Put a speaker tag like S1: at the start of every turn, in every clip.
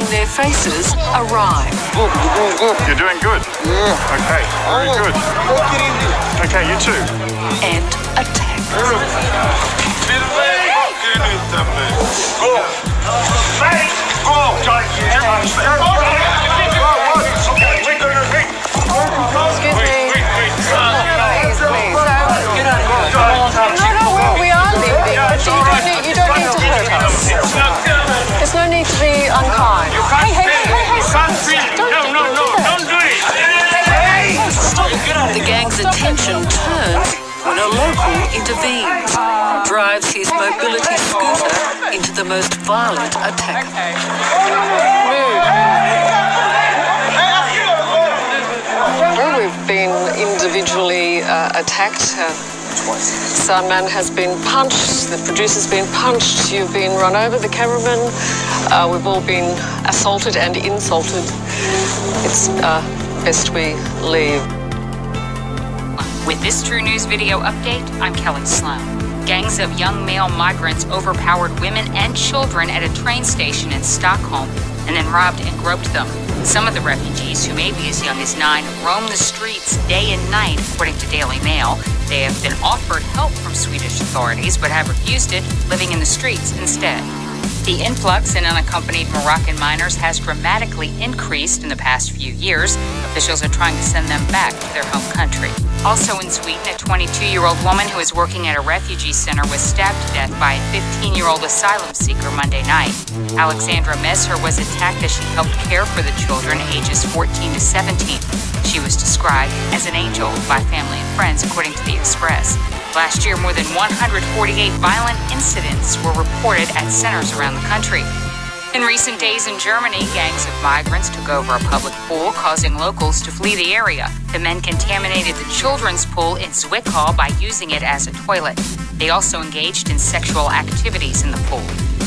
S1: washing their faces arrive.
S2: You're doing good.
S3: Yeah.
S2: Okay, very good. Okay, you too.
S1: And attack.
S4: You don't need to hurt us. There's no need to be unkind. Hey.
S5: Don't do it.
S1: The gang's attention turns when a local intervenes, drives his mobility scooter into the most violent attack.
S4: Well, we've been individually attacked. Some man has been punched, the producer's been punched, you've been run over, the cameraman. We've all been assaulted and insulted. It's best we leave.
S6: With this True News video update, I'm Kelly Sloan. Gangs of young male migrants overpowered women and children at a train station in Stockholm and then robbed and groped them. Some of the refugees, who may be as young as 9, roam the streets day and night, according to Daily Mail. They have been offered help from Swedish authorities, but have refused it, living in the streets instead. The influx in unaccompanied Moroccan minors has dramatically increased in the past few years. Officials are trying to send them back to their home country. Also in Sweden, a 22-year-old woman who was working at a refugee center was stabbed to death by a 15-year-old asylum seeker Monday night. Alexandra Messer was attacked as she helped care for the children ages 14 to 17. She was described as an angel by family and friends, according to The Express. Last year, more than 148 violent incidents were reported at centers around the country. In recent days in Germany, gangs of migrants took over a public pool, causing locals to flee the area. The men contaminated the children's pool in Zwickau by using it as a toilet. They also engaged in sexual activities in the pool.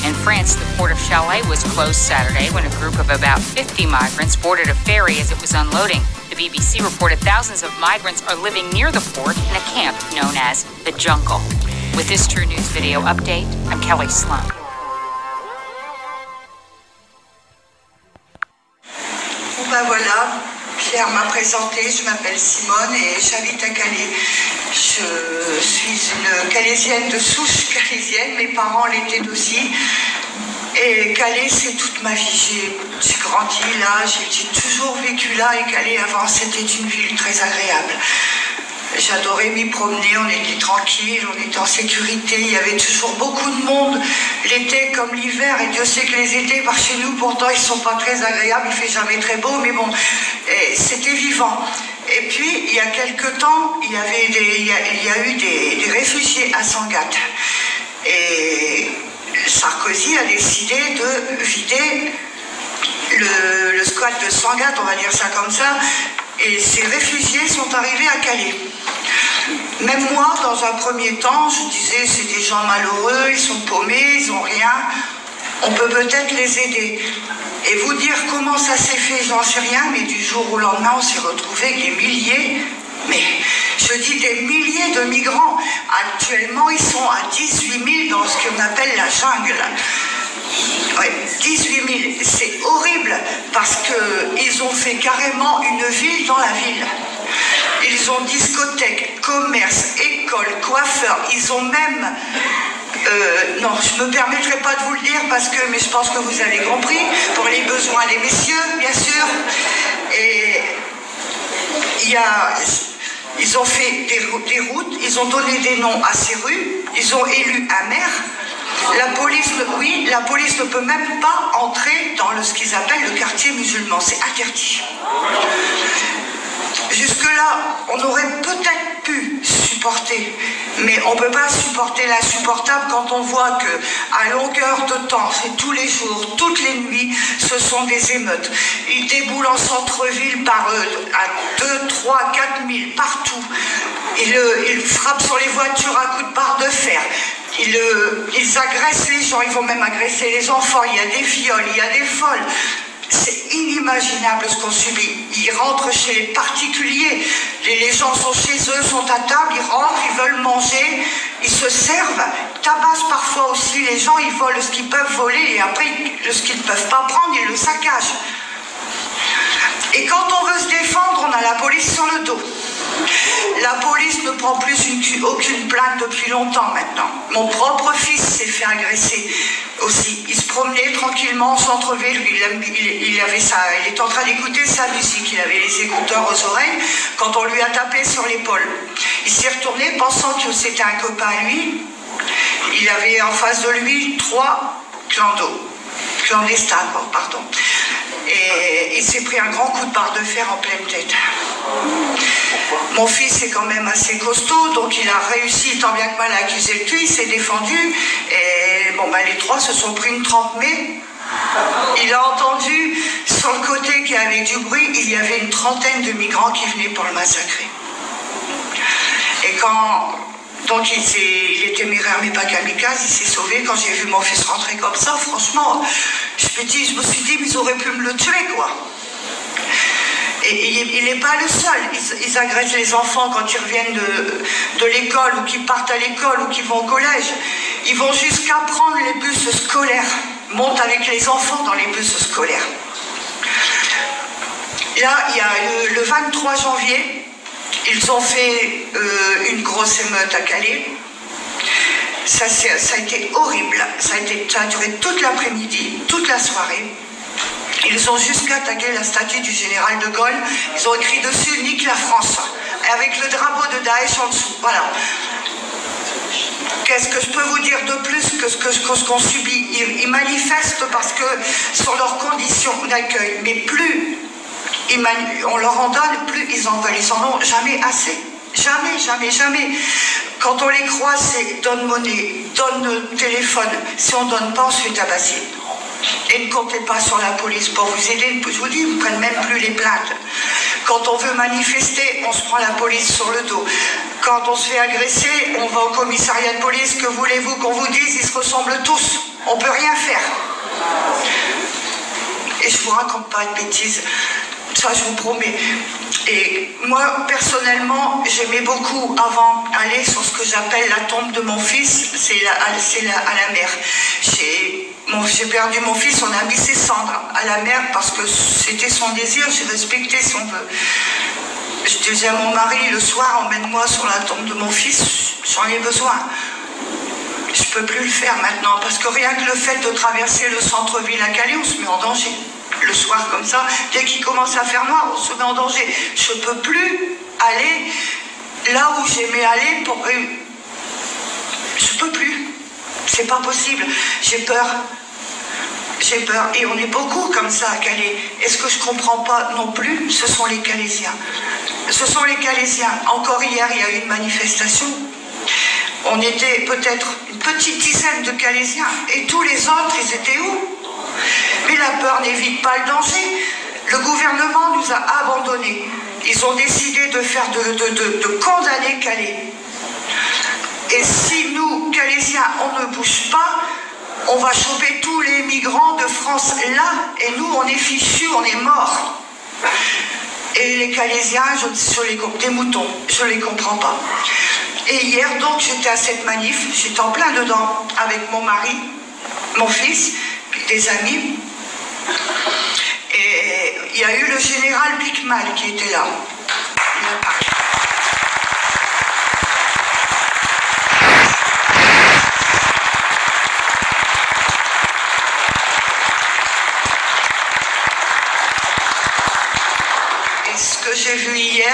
S6: In France, the port of Calais was closed Saturday when a group of about 50 migrants boarded a ferry as it was unloading. The BBC reported thousands of migrants are living near the port in a camp known as the Jungle. With this True News video update, I'm Kelly Sloan.
S7: Ben voilà, Pierre m'a présenté, je m'appelle Simone et j'habite à Calais. Je suis une Calaisienne de souche calaisienne, mes parents l'étaient aussi. Et Calais, c'est toute ma vie. J'ai grandi là, j'ai toujours vécu là et Calais avant, c'était une ville très agréable. J'adorais m'y promener, on était tranquille, on était en sécurité, il y avait toujours beaucoup de monde, l'été comme l'hiver, et Dieu sait que les étés par chez nous, pourtant ils ne sont pas très agréables, il ne fait jamais très beau, mais bon, c'était vivant. Et puis, il y a quelque temps, il y a eu des réfugiés à Sangatte. Et Sarkozy a décidé de vider le squat de Sangatte, on va dire ça comme ça, et ces réfugiés sont arrivés à Calais. Même moi, dans un premier temps, je disais c'est des gens malheureux, ils sont paumés, ils n'ont rien, on peut peut-être les aider. Et vous dire comment ça s'est fait, j'en sais rien, mais du jour au lendemain, on s'est retrouvé avec des milliers, mais je dis des milliers de migrants. Actuellement, ils sont à 18 000 dans ce qu'on appelle la jungle. Oui, 18 000, c'est horrible parce qu'ils ont fait carrément une ville dans la ville. Ils ont discothèques, commerce, école, coiffeurs, ils ont même... non, je ne me permettrai pas de vous le dire mais je pense que vous avez compris, pour les besoins des messieurs, bien sûr. Et ils ont fait des routes, ils ont donné des noms à ces rues, ils ont élu un maire. La police ne peut même pas entrer dans ce qu'ils appellent le quartier musulman, c'est interdit. Jusque-là, on aurait peut-être pu supporter, mais on ne peut pas supporter l'insupportable quand on voit qu'à longueur de temps, c'est tous les jours, toutes les nuits, ce sont des émeutes. Ils déboulent en centre-ville par à 2, 3, 4 000, partout. Ils frappent sur les voitures à coups de barre de fer. Ils agressent les gens, ils vont même agresser les enfants. Il y a des viols, il y a des vols. C'est inimaginable ce qu'on subit. Ils rentrent chez les particuliers. Les gens sont chez eux, sont à table, ils rentrent, ils veulent manger, ils se servent. tabassent parfois aussi les gens, ils volent ce qu'ils peuvent voler et après, ce qu'ils ne peuvent pas prendre, ils le saccagent. Et quand on veut se défendre, on a la police sur le dos. La police ne prend plus aucune plainte depuis longtemps maintenant. Mon propre fils s'est fait agresser aussi. Il se promenait tranquillement au centre-ville, il était en train d'écouter sa musique, il avait les écouteurs aux oreilles, quand on lui a tapé sur l'épaule. Il s'est retourné pensant que c'était un copain à lui. Il avait en face de lui 3 clandestins, pardon. Et il s'est pris un grand coup de barre de fer en pleine tête. Mon fils est quand même assez costaud, donc il a réussi tant bien que mal à accuser le tue, il s'est défendu, et bon, les 3 se sont pris une trempe, mais il a entendu sur le côté qu'il y avait du bruit, il y avait une 30aine de migrants qui venaient pour le massacrer. Et donc il est téméraire mais pas kamikaze, il s'est sauvé. Quand j'ai vu mon fils rentrer comme ça, franchement, je me suis dit, mais ils auraient pu me le tuer, quoi. Et il n'est pas le seul. Ils agressent les enfants quand ils reviennent de l'école, ou qu'ils partent à l'école, ou qu'ils vont au collège. Ils vont jusqu'à prendre les bus scolaires, montent avec les enfants dans les bus scolaires. Là, il y a le 23 janvier, ils ont fait une grosse émeute à Calais. Ça a été horrible. Ça a duré toute l'après-midi, toute la soirée. Ils ont jusqu'à attaquer la statue du général de Gaulle. Ils ont écrit dessus « Nique la France » avec le drapeau de Daesh en dessous. Voilà. Qu'est-ce que je peux vous dire de plus que ce qu'on subit? Ils manifestent parce que sur leurs conditions d'accueil. Mais plus on leur en donne, plus ils en veulent. Ils en ont jamais assez. Jamais, jamais, jamais. Quand on les croise, c'est donne monnaie, donne téléphone. Si on ne donne pas, on se fait tabasser. Et ne comptez pas sur la police pour vous aider. Je vous dis, ils ne prennent même plus les plaintes. Quand on veut manifester, on se prend la police sur le dos. Quand on se fait agresser, on va au commissariat de police. Que voulez-vous qu'on vous dise? Ils se ressemblent tous. On ne peut rien faire. Et je ne vous raconte pas de bêtises. Ça, je vous promets. Et moi, personnellement, j'aimais beaucoup, avant, aller sur ce que j'appelle la tombe de mon fils. C'est à la mer. J'ai perdu mon fils, on a mis ses cendres à la mer parce que c'était son désir, j'ai respecté son vœu. Je disais à mon mari, le soir, emmène-moi sur la tombe de mon fils, j'en ai besoin. Je ne peux plus le faire maintenant, parce que rien que le fait de traverser le centre-ville à Calais, on se met en danger. Le soir comme ça, dès qu'il commence à faire noir, on se met en danger. Je ne peux plus aller là où j'aimais aller pour... Je ne peux plus. C'est pas possible. J'ai peur. J'ai peur. Et on est beaucoup comme ça à Calais. Et ce que je ne comprends pas non plus, ce sont les Calaisiens. Ce sont les Calaisiens. Encore hier, il y a eu une manifestation. On était peut-être une petite dizaine de Calaisiens. Et tous les autres, ils étaient où? Mais la peur n'évite pas le danger. Le gouvernement nous a abandonnés. Ils ont décidé de condamner Calais. Et si nous, Calaisiens, on ne bouge pas, on va choper tous les migrants de France là, et nous, on est fichus, on est morts. Et les Calaisiens, des moutons, je ne les comprends pas. Et hier, donc, j'étais à cette manif, j'étais en plein dedans avec mon mari, mon fils, des amis. Et il y a eu le général Bickman qui était là. Il a parlé. Et ce que j'ai vu hier,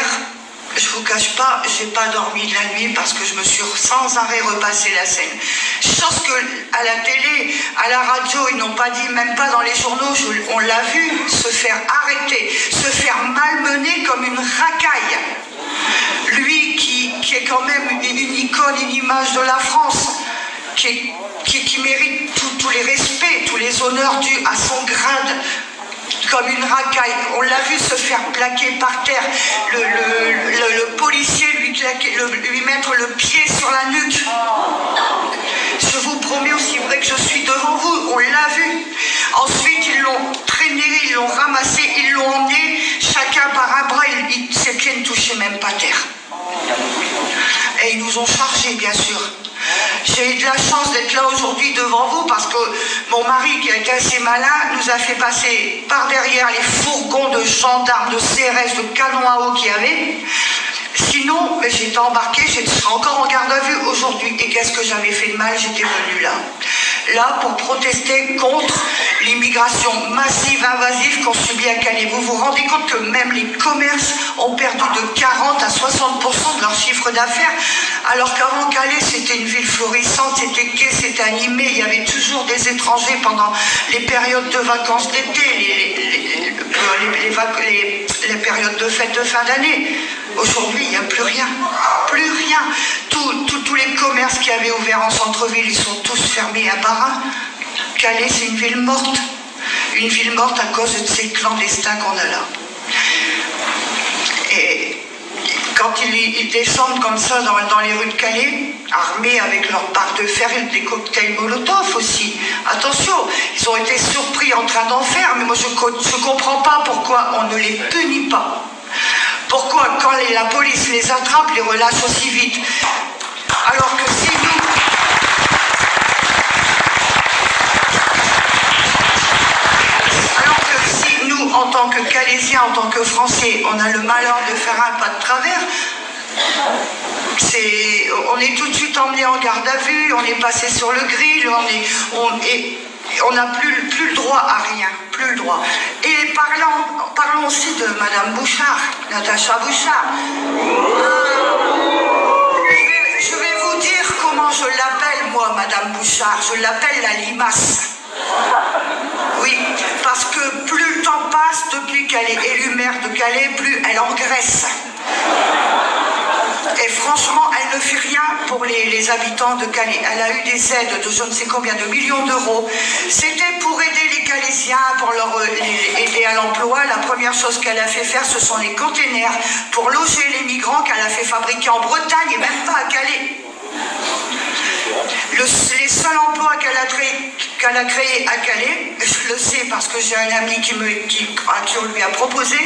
S7: je ne vous cache pas, je n'ai pas dormi de la nuit parce que je me suis sans arrêt repassé la scène. Chose qu'à la télé, à la radio, ils n'ont pas dit, même pas dans les journaux, on l'a vu se faire arrêter, se faire malmener comme une racaille. Lui qui est quand même une icône, une image de la France, qui mérite tous les respects, tous les honneurs dus à son grade, comme une racaille. On l'a vu se faire plaquer par terre, le policier lui mettre le pied sur la nuque. Je vous promets, aussi vrai que je suis devant vous, on l'a vu. Ensuite, ils l'ont traîné, ils l'ont ramassé, ils l'ont emmené, chacun par un bras, ses pieds ne touchaient même pas terre. Et ils nous ont chargés, bien sûr. J'ai eu de la chance d'être là aujourd'hui devant vous parce que mon mari, qui a été assez malin, nous a fait passer par derrière les fourgons de gendarmes, de CRS, de canons à eau qu'il y avait. Sinon, j'étais embarquée, j'étais encore en garde à vue aujourd'hui. Et qu'est-ce que j'avais fait de mal? J'étais venue là pour protester contre l'immigration massive, invasive qu'on subit à Calais. Vous vous rendez compte que même les commerces ont perdu de 40 à 60% de leur chiffre d'affaires, alors qu'avant Calais, c'était une ville florissante, c'était gai, c'était animé, il y avait toujours des étrangers pendant les périodes de vacances d'été, les périodes de fêtes de fin d'année. Aujourd'hui, il n'y a plus rien. Plus rien. Tous les commerces qui avaient ouvert en centre-ville, ils sont tous fermés à part un. Calais, c'est une ville morte. Une ville morte à cause de ces clandestins qu'on a là. Et quand ils descendent comme ça dans les rues de Calais, armés avec leurs barres de fer et des cocktails Molotov aussi. Attention, ils ont été surpris en train d'en faire, mais moi je ne comprends pas pourquoi on ne les punit pas. Pourquoi, quand la police les attrape, les relâche aussi vite? Alors que si nous, en tant que Calaisiens, en tant que Français, on a le malheur de faire un pas de travers, on est tout de suite emmené en garde à vue, on est passé sur le grill, on n'a plus le droit à rien, plus le droit. Et parlons aussi de Madame Bouchard, Natacha Bouchard. Je vais vous dire comment je l'appelle, moi, Madame Bouchard. Je l'appelle la limace. Oui, parce que plus le temps passe, depuis qu'elle est élue maire de Calais, plus elle engraisse. Et franchement, elle ne fait rien pour les habitants de Calais. Elle a eu des aides de je ne sais combien de millions d'euros. C'était pour aider les Calaisiens, pour aider à l'emploi. La première chose qu'elle a fait faire, ce sont les containers pour loger les migrants qu'elle a fait fabriquer en Bretagne et même pas à Calais. Les seuls emplois qu'elle a créés à Calais, je le sais parce que j'ai un ami qui on lui a proposé,